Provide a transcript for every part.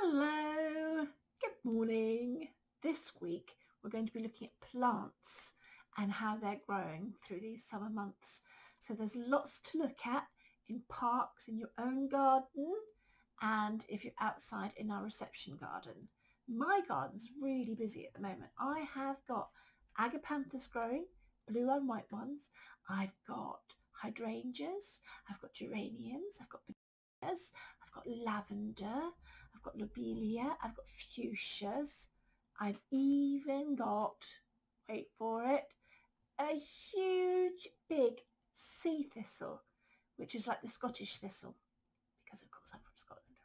Hello, good morning. This week we're going to be looking at plants and how they're growing through these summer months. So there's lots to look at in parks, in your own garden, and if you're outside in our reception garden. My garden's really busy at the moment. I have got agapanthus growing, blue and white ones. I've got hydrangeas, I've got geraniums, I've got petunias, I've got lavender, I've got lobelia, I've got fuchsias, I've even got, wait for it, a huge big sea thistle, which is like the Scottish thistle, because of course I'm from Scotland.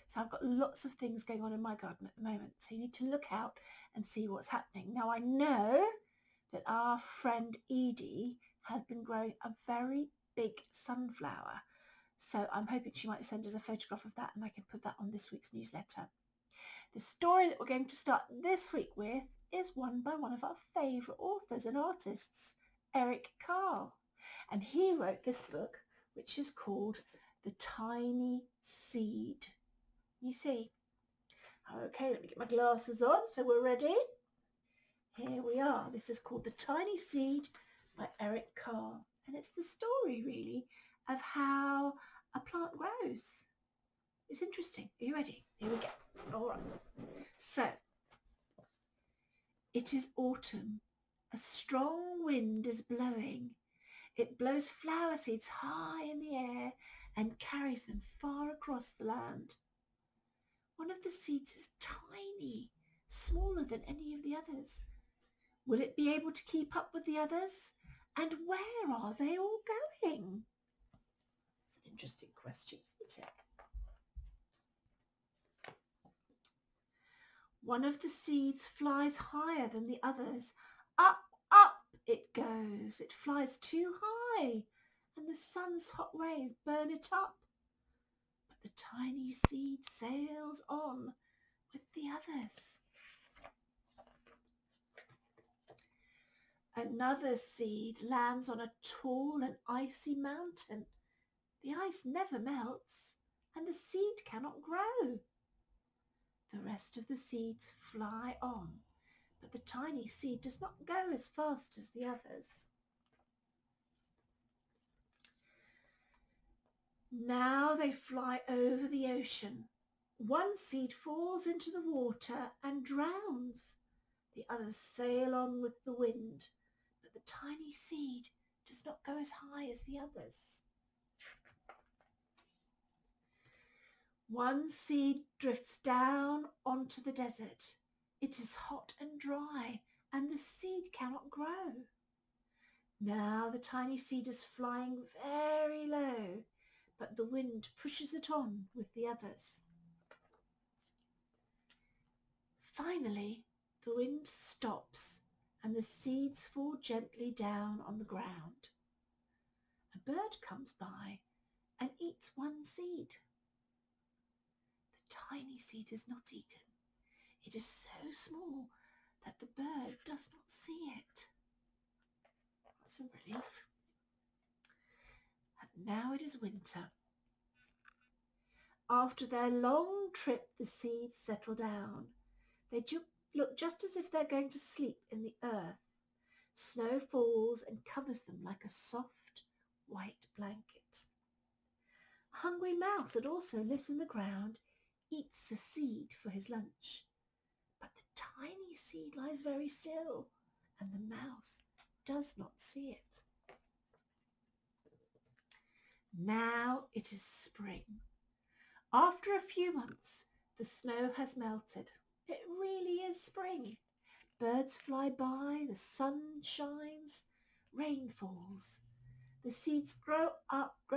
So I've got lots of things going on in my garden at the moment. So you need to look out and see what's happening. Now I know that our friend Edie has been growing a very big sunflower. So I'm hoping she might send us a photograph of that and I can put that on this week's newsletter. The story that we're going to start this week with is one by one of our favourite authors and artists, Eric Carle. And he wrote this book, which is called The Tiny Seed. You see? Okay, let me get my glasses on so we're ready. Here we are. This is called The Tiny Seed by Eric Carle. And it's the story, really, of how a plant grows. It's interesting. Are you ready? Here we go. All right. So, it is autumn. A strong wind is blowing. It blows flower seeds high in the air and carries them far across the land. One of the seeds is tiny, smaller than any of the others. Will it be able to keep up with the others? And where are they all going? It's an interesting question, isn't it? One of the seeds flies higher than the others. Up, up it goes. It flies too high, and the sun's hot rays burn it up. But the tiny seed sails on with the others. Another seed lands on a tall and icy mountain. The ice never melts, and the seed cannot grow. The rest of the seeds fly on, but the tiny seed does not go as fast as the others. Now they fly over the ocean. One seed falls into the water and drowns. The others sail on with the wind, but the tiny seed does not go as high as the others. One seed drifts down onto the desert. It is hot and dry, and the seed cannot grow. Now the tiny seed is flying very low, but the wind pushes it on with the others. Finally, the wind stops, and the seeds fall gently down on the ground. A bird comes by and eats one seed. The tiny seed is not eaten. It is so small that the bird does not see it. That's a relief. And now it is winter. After their long trip, the seeds settle down. They look just as if they're going to sleep in the earth. Snow falls and covers them like a soft white blanket. A hungry mouse that also lives in the ground eats a seed for his lunch. But the tiny seed lies very still, and the mouse does not see it. Now it is spring. After a few months, the snow has melted. It really is spring. Birds fly by, the sun shines, rain falls. The seeds grow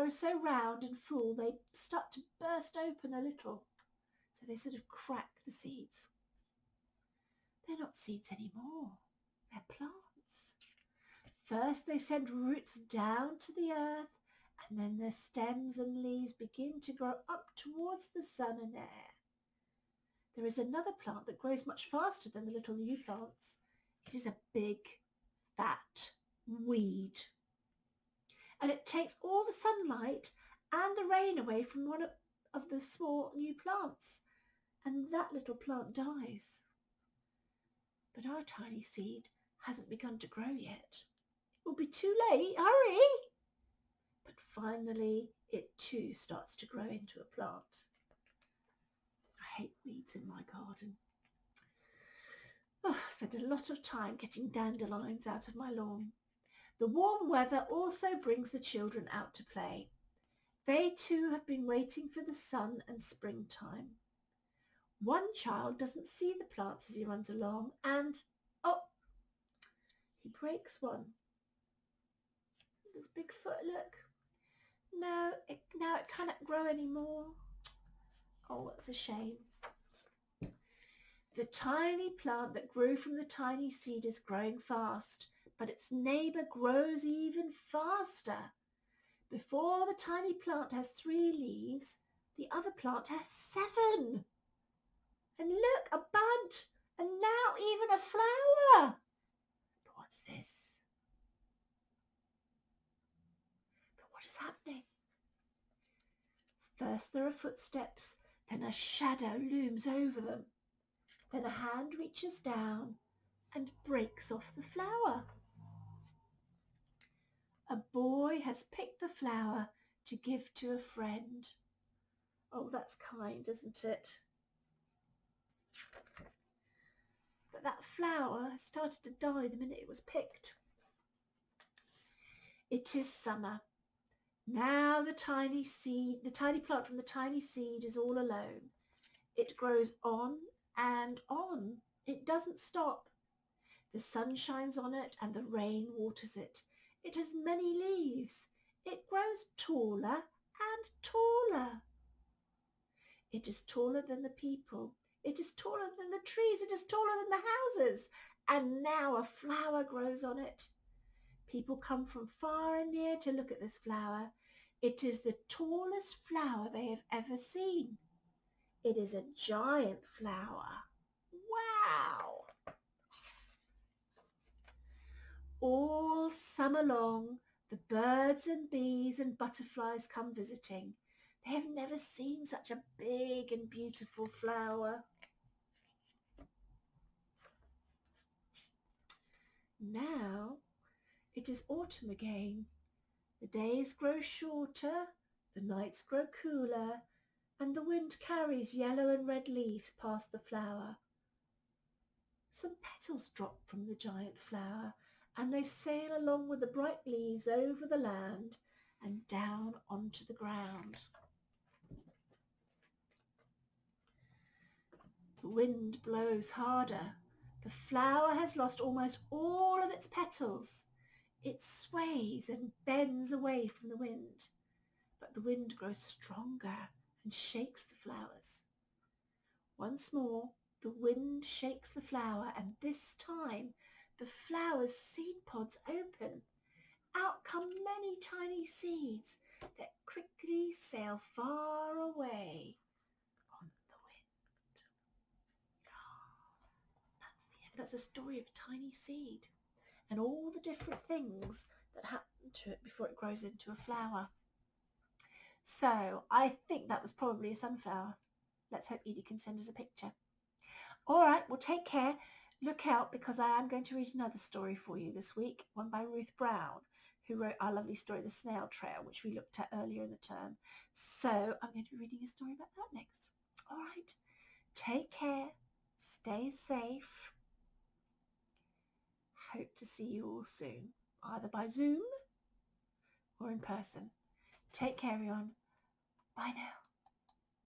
so round and full, they start to burst open a little. So they sort of crack the seeds. They're not seeds anymore. They're plants. First they send roots down to the earth, and then their stems and leaves begin to grow up towards the sun and air. There is another plant that grows much faster than the little new plants. It is a big, fat weed. And it takes all the sunlight and the rain away from one of the small new plants. and that little plant dies. But our tiny seed hasn't begun to grow yet. It will be too late, hurry! But finally it too starts to grow into a plant. I hate weeds in my garden. Oh, I spent a lot of time getting dandelions out of my lawn. The warm weather also brings the children out to play. They too have been waiting for the sun and springtime. One child doesn't see the plants as he runs along and, oh, he breaks one. This big foot, look. Now it cannot grow anymore. Oh, that's a shame. The tiny plant that grew from the tiny seed is growing fast, but its neighbour grows even faster. Before the tiny plant has 3 leaves, the other plant has 7. And look, a bud, and now even a flower. But what's this? But what is happening? First there are footsteps, then a shadow looms over them. Then a hand reaches down and breaks off the flower. A boy has picked the flower to give to a friend. Oh, that's kind, isn't it? But that flower started to die the minute it was picked. It is summer. Now the tiny plant from the tiny seed is all alone. It grows on and on. It doesn't stop. The sun shines on it and the rain waters it. It has many leaves. It grows taller and taller. It is taller than the people. It is taller than the trees. It is taller than the houses. And now a flower grows on it. People come from far and near to look at this flower. It is the tallest flower they have ever seen. It is a giant flower. Wow! All summer long, the birds and bees and butterflies come visiting. They have never seen such a big and beautiful flower. Now it is autumn again. The days grow shorter, the nights grow cooler, and the wind carries yellow and red leaves past the flower. Some petals drop from the giant flower, and they sail along with the bright leaves over the land and down onto the ground. The wind blows harder. The flower has lost almost all of its petals. It sways and bends away from the wind, but the wind grows stronger and shakes the flowers. Once more, the wind shakes the flower, and this time the flower's seed pods open. Out come many tiny seeds that quickly sail far away on the wind. That's the end. That's the story of a tiny seed and all the different things that happen to it before it grows into a flower. So I think that was probably a sunflower. Let's hope Edie can send us a picture. All right, well, take care. Look out, because I am going to read another story for you this week, one by Ruth Brown, who wrote our lovely story, The Snail Trail, which we looked at earlier in the term. So I'm going to be reading a story about that next. All right, take care. Stay safe. Hope to see you all soon, either by Zoom or in person. Take care, everyone. Bye now.